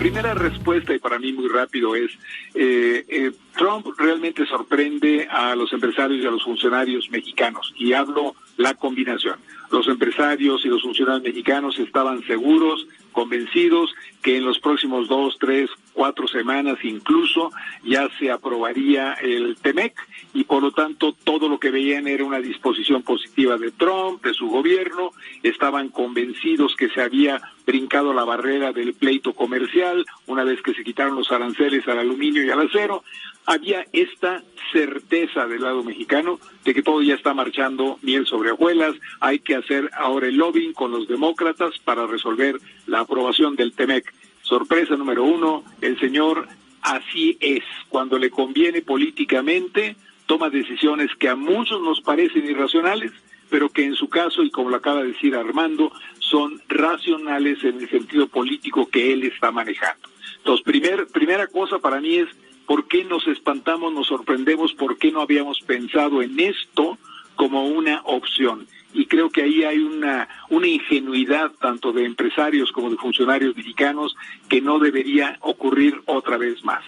primera respuesta, y para mí muy rápido, es Trump realmente sorprende a los empresarios y a los funcionarios mexicanos, y hablo la combinación. Los empresarios y los funcionarios mexicanos estaban seguros, convencidos que en los próximos 2, 3, 4 semanas incluso ya se aprobaría el TEMEC, y por lo tanto todo lo que veían era una disposición positiva de Trump, de su gobierno. Estaban convencidos que se había brincado la barrera del pleito comercial una vez que se quitaron los aranceles al aluminio y al acero. Había esta certeza del lado mexicano de que todo ya está marchando miel sobre hojuelas. Hay que hacer ahora el lobbying con los demócratas para resolver la aprobación del TEMEC. Sorpresa número 1, el señor así es. Cuando le conviene políticamente, toma decisiones que a muchos nos parecen irracionales, pero que en su caso, y como lo acaba de decir Armando, son racionales en el sentido político que él está manejando. Entonces, primera cosa para mí es, ¿por qué nos espantamos, nos sorprendemos? ¿Por qué no habíamos pensado en esto como una opción? Y creo que ahí hay una ingenuidad tanto de empresarios como de funcionarios mexicanos que no debería ocurrir otra vez más.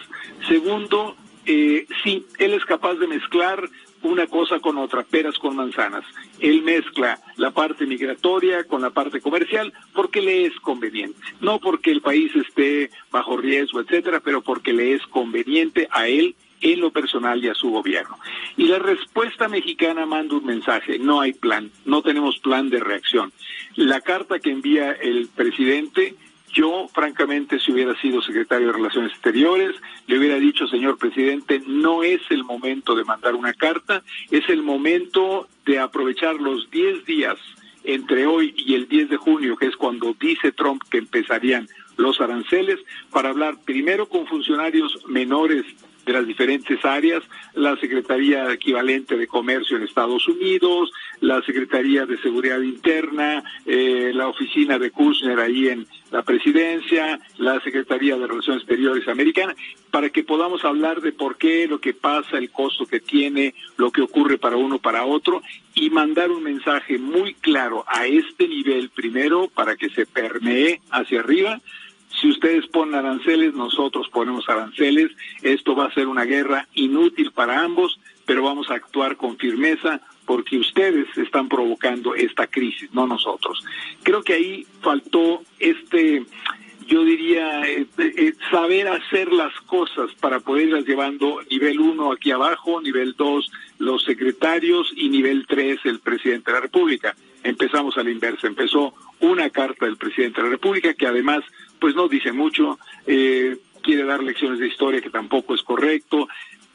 Segundo, sí, él es capaz de mezclar una cosa con otra, peras con manzanas. Él mezcla la parte migratoria con la parte comercial porque le es conveniente. No porque el país esté bajo riesgo, etcétera, pero porque le es conveniente a él en lo personal y a su gobierno. Y la respuesta mexicana manda un mensaje: no hay plan, no tenemos plan de reacción. La carta que envía el presidente, yo, francamente, si hubiera sido secretario de Relaciones Exteriores, le hubiera dicho, señor presidente, no es el momento de mandar una carta, es el momento de aprovechar los 10 días entre hoy y el 10 de junio, que es cuando dice Trump que empezarían los aranceles, para hablar primero con funcionarios menores de las diferentes áreas, la Secretaría Equivalente de Comercio en Estados Unidos, la Secretaría de Seguridad Interna, la oficina de Kushner ahí en la presidencia, la Secretaría de Relaciones Exteriores americana, para que podamos hablar de por qué, lo que pasa, el costo que tiene, lo que ocurre para uno, para otro, y mandar un mensaje muy claro a este nivel primero para que se permee hacia arriba. Si ustedes ponen aranceles, nosotros ponemos aranceles. Esto va a ser una guerra inútil para ambos, pero vamos a actuar con firmeza porque ustedes están provocando esta crisis, no nosotros. Creo que ahí faltó yo diría, saber hacer las cosas para poderlas llevando nivel 1 aquí abajo, nivel 2 los secretarios y nivel 3 el presidente de la República. Empezamos a la inversa, empezó una carta del presidente de la República que además pues no dice mucho, quiere dar lecciones de historia que tampoco es correcto,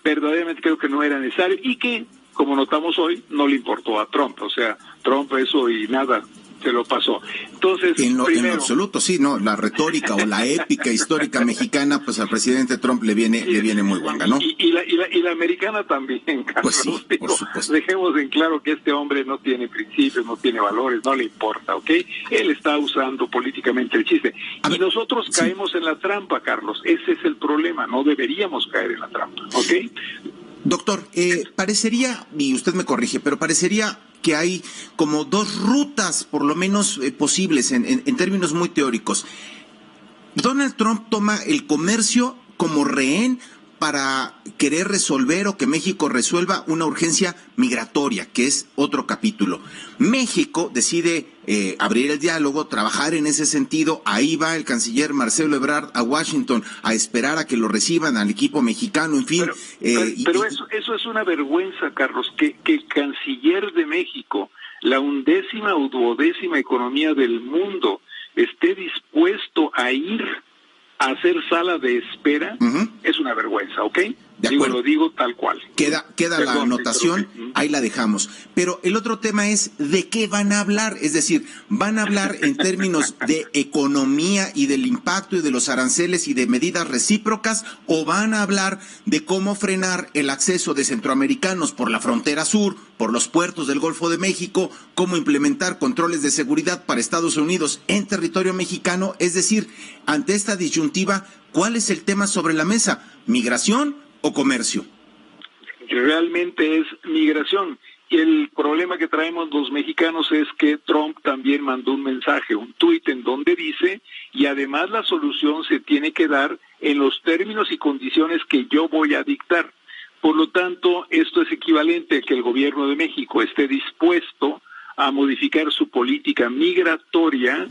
verdaderamente creo que no era necesario y que, como notamos hoy, no le importó a Trump, o sea, Trump eso y nada, se lo pasó. Entonces, en lo absoluto, sí, no, la retórica o la épica histórica mexicana, pues al presidente Trump le viene muy guanga, ¿no? Y la americana también, Carlos. Pues sí, por supuesto. Dejemos en claro que este hombre no tiene principios, no tiene valores, no le importa, ¿ok? Él está usando políticamente el chiste. Y nosotros caemos en la trampa, Carlos. Ese es el problema, no deberíamos caer en la trampa, ¿ok? Doctor, parecería, y usted me corrige, pero parecería que hay como dos rutas, por lo menos posibles, en términos muy teóricos. Donald Trump toma el comercio como rehén para querer resolver o que México resuelva una urgencia migratoria, que es otro capítulo. México decide abrir el diálogo, trabajar en ese sentido. Ahí va el canciller Marcelo Ebrard a Washington a esperar a que lo reciban al equipo mexicano, en fin. Pero eso es una vergüenza, Carlos, que el canciller de México, la 11ª o 12ª economía del mundo, esté dispuesto a ir a hacer sala de espera. Es una vergüenza, ¿ok? Lo digo tal cual. Queda la anotación, ahí la dejamos. Pero el otro tema es, ¿de qué van a hablar? Es decir, ¿van a hablar en términos de economía y del impacto y de los aranceles y de medidas recíprocas? ¿O van a hablar de cómo frenar el acceso de centroamericanos por la frontera sur, por los puertos del Golfo de México, cómo implementar controles de seguridad para Estados Unidos en territorio mexicano? Es decir, ante esta disyuntiva, ¿cuál es el tema sobre la mesa? ¿Migración o comercio? Realmente es migración. Y el problema que traemos los mexicanos es que Trump también mandó un mensaje, un tuit en donde dice, y además la solución se tiene que dar en los términos y condiciones que yo voy a dictar. Por lo tanto, esto es equivalente a que el gobierno de México esté dispuesto a modificar su política migratoria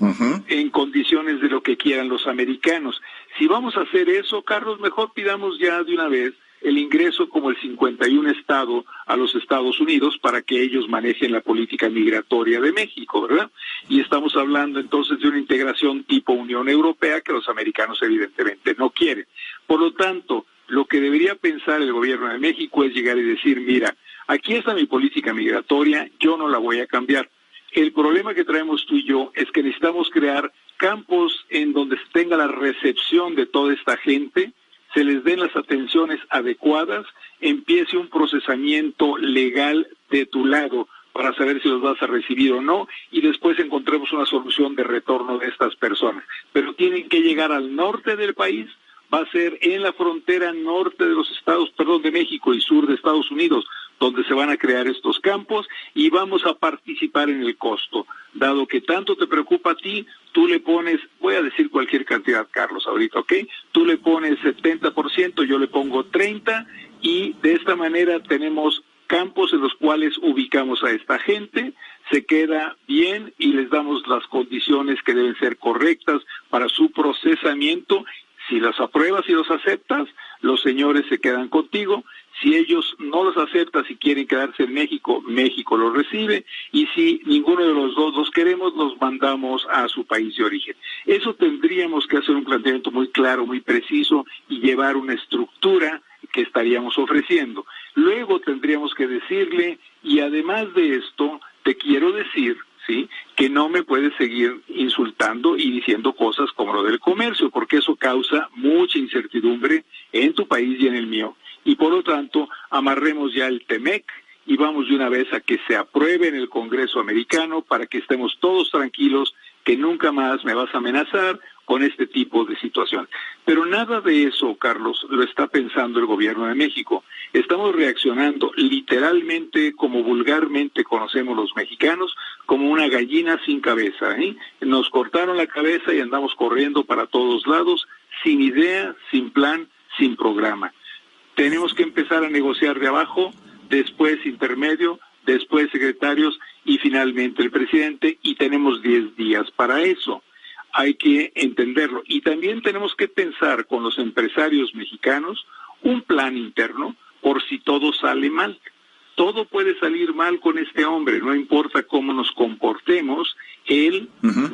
en condiciones de lo que quieran los americanos. Si vamos a hacer eso, Carlos, mejor pidamos ya de una vez el ingreso como el 51 estado a los Estados Unidos para que ellos manejen la política migratoria de México, ¿verdad? Y estamos hablando entonces de una integración tipo Unión Europea que los americanos evidentemente no quieren. Por lo tanto, lo que debería pensar el gobierno de México es llegar y decir, mira, aquí está mi política migratoria, yo no la voy a cambiar. El problema que traemos tú y yo es que necesitamos crear campos en donde se tenga la recepción de toda esta gente, se les den las atenciones adecuadas, empiece un procesamiento legal de tu lado para saber si los vas a recibir o no, y después encontremos una solución de retorno de estas personas. Pero tienen que llegar al norte del país, va a ser en la frontera norte de los estados, de México y sur de Estados Unidos, donde se van a crear estos campos y vamos a participar en el costo. Dado que tanto te preocupa a ti, tú le pones, voy a decir cualquier cantidad, Carlos, ahorita, ¿ok? Tú le pones 70%, yo le pongo 30%, y de esta manera tenemos campos en los cuales ubicamos a esta gente, se queda bien y les damos las condiciones que deben ser correctas para su procesamiento. Si las apruebas y los aceptas, los señores se quedan contigo. Si ellos no los aceptan, si quieren quedarse en México, México los recibe. Y si ninguno de los dos los queremos, los mandamos a su país de origen. Eso tendríamos que hacer un planteamiento muy claro, muy preciso y llevar una estructura que estaríamos ofreciendo. Luego tendríamos que decirle, y además de esto, te quiero decir, ¿sí?, que no me puedes seguir insultando y diciendo cosas como lo del comercio, porque eso causa mucha incertidumbre en tu país y en el mío. Y por lo tanto, amarremos ya el TEMEC y vamos de una vez a que se apruebe en el Congreso americano para que estemos todos tranquilos, que nunca más me vas a amenazar con este tipo de situación. Pero nada de eso, Carlos, lo está pensando el gobierno de México. Estamos reaccionando literalmente, como vulgarmente conocemos los mexicanos, como una gallina sin cabeza, ¿eh? Nos cortaron la cabeza y andamos corriendo para todos lados, sin idea, sin plan, sin programa. Tenemos que empezar a negociar de abajo, después intermedio, después secretarios y finalmente el presidente, y tenemos 10 días para eso. Hay que entenderlo. Y también tenemos que pensar con los empresarios mexicanos un plan interno por si todo sale mal. Todo puede salir mal con este hombre, no importa cómo nos comportemos, él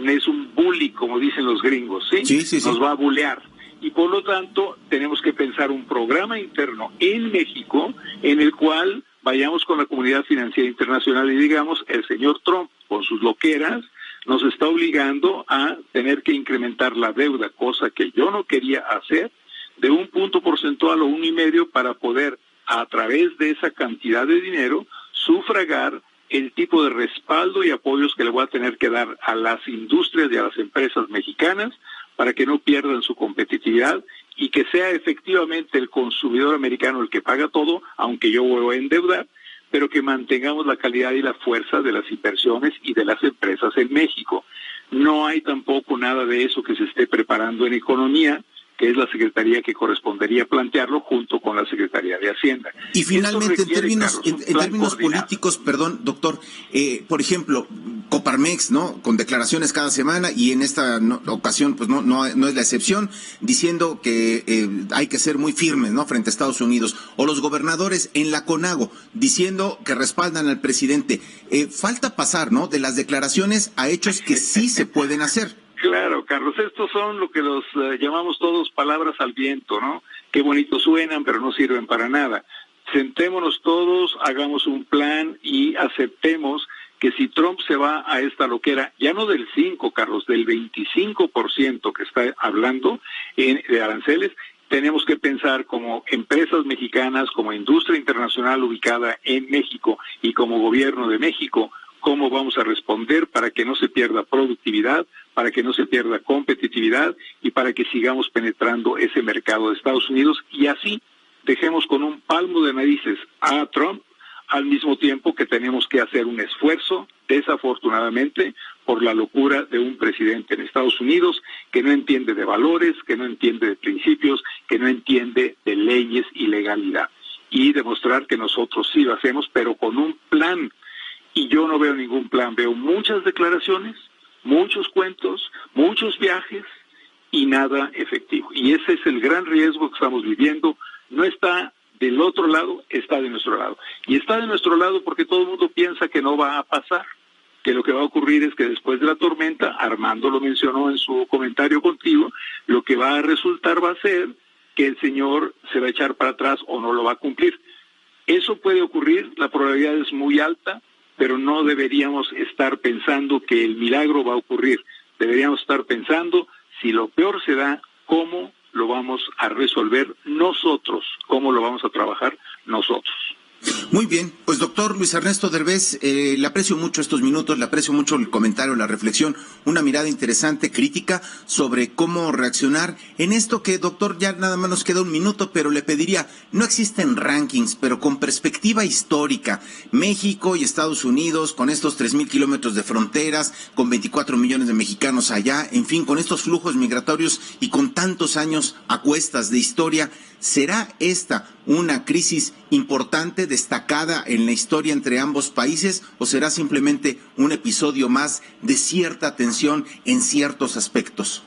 es un bully, como dicen los gringos, ¿sí? Sí. Nos va a bulear. Y por lo tanto, tenemos que pensar un programa interno en México en el cual vayamos con la comunidad financiera internacional y digamos, el señor Trump, con sus loqueras, nos está obligando a tener que incrementar la deuda, cosa que yo no quería hacer, de un punto porcentual o 1,5 para poder, a través de esa cantidad de dinero, sufragar el tipo de respaldo y apoyos que le voy a tener que dar a las industrias y a las empresas mexicanas para que no pierdan su competitividad y que sea efectivamente el consumidor americano el que paga todo, aunque yo voy a endeudar, pero que mantengamos la calidad y la fuerza de las inversiones y de las empresas en México. No hay tampoco nada de eso que se esté preparando en economía, que es la secretaría que correspondería plantearlo junto con la Secretaría de Hacienda. Y finalmente, en términos políticos, perdón, doctor, por ejemplo, Coparmex, ¿no?, con declaraciones cada semana, y en esta ocasión pues no es la excepción, diciendo que hay que ser muy firmes, ¿no?, frente a Estados Unidos, o los gobernadores en la CONAGO diciendo que respaldan al presidente. Falta pasar, ¿no?, de las declaraciones a hechos que sí se pueden hacer. Claro, Carlos, estos son lo que los llamamos todos palabras al viento, ¿no? Qué bonito suenan, pero no sirven para nada. Sentémonos todos, hagamos un plan y aceptemos que si Trump se va a esta loquera, ya no del 5, Carlos, del 25% que está hablando de aranceles, tenemos que pensar como empresas mexicanas, como industria internacional ubicada en México y como gobierno de México, cómo vamos a responder para que no se pierda productividad, para que no se pierda competitividad y para que sigamos penetrando ese mercado de Estados Unidos y así dejemos con un palmo de narices a Trump, al mismo tiempo que tenemos que hacer un esfuerzo, desafortunadamente, por la locura de un presidente en Estados Unidos que no entiende de valores, que no entiende de principios, que no entiende de leyes y legalidad. Y demostrar que nosotros sí lo hacemos, pero con un plan. Y yo no veo ningún plan, veo muchas declaraciones, muchos cuentos, muchos viajes y nada efectivo. Y ese es el gran riesgo que estamos viviendo. No está del otro lado, está de nuestro lado. Y está de nuestro lado porque todo el mundo piensa que no va a pasar, que lo que va a ocurrir es que después de la tormenta, Armando lo mencionó en su comentario contigo, lo que va a resultar va a ser que el señor se va a echar para atrás o no lo va a cumplir. Eso puede ocurrir, la probabilidad es muy alta, pero no deberíamos estar pensando que el milagro va a ocurrir. Deberíamos estar pensando, si lo peor se da, ¿cómo lo vamos a resolver nosotros? ¿Cómo lo vamos a trabajar nosotros? Muy bien, pues doctor Luis Ernesto Derbez, le aprecio mucho estos minutos, le aprecio mucho el comentario, la reflexión, una mirada interesante, crítica, sobre cómo reaccionar en esto que, doctor, ya nada más nos queda un minuto, pero le pediría, no existen rankings, pero con perspectiva histórica, México y Estados Unidos, con estos 3,000 kilómetros de fronteras, con 24 millones de mexicanos allá, en fin, con estos flujos migratorios y con tantos años a cuestas de historia, ¿será esta una crisis importante, destacada en la historia entre ambos países, o será simplemente un episodio más de cierta tensión en ciertos aspectos?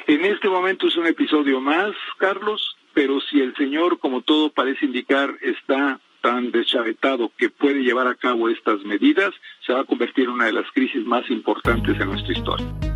En este momento es un episodio más, Carlos, pero si el señor, como todo parece indicar, está tan deschavetado que puede llevar a cabo estas medidas, se va a convertir en una de las crisis más importantes de nuestra historia.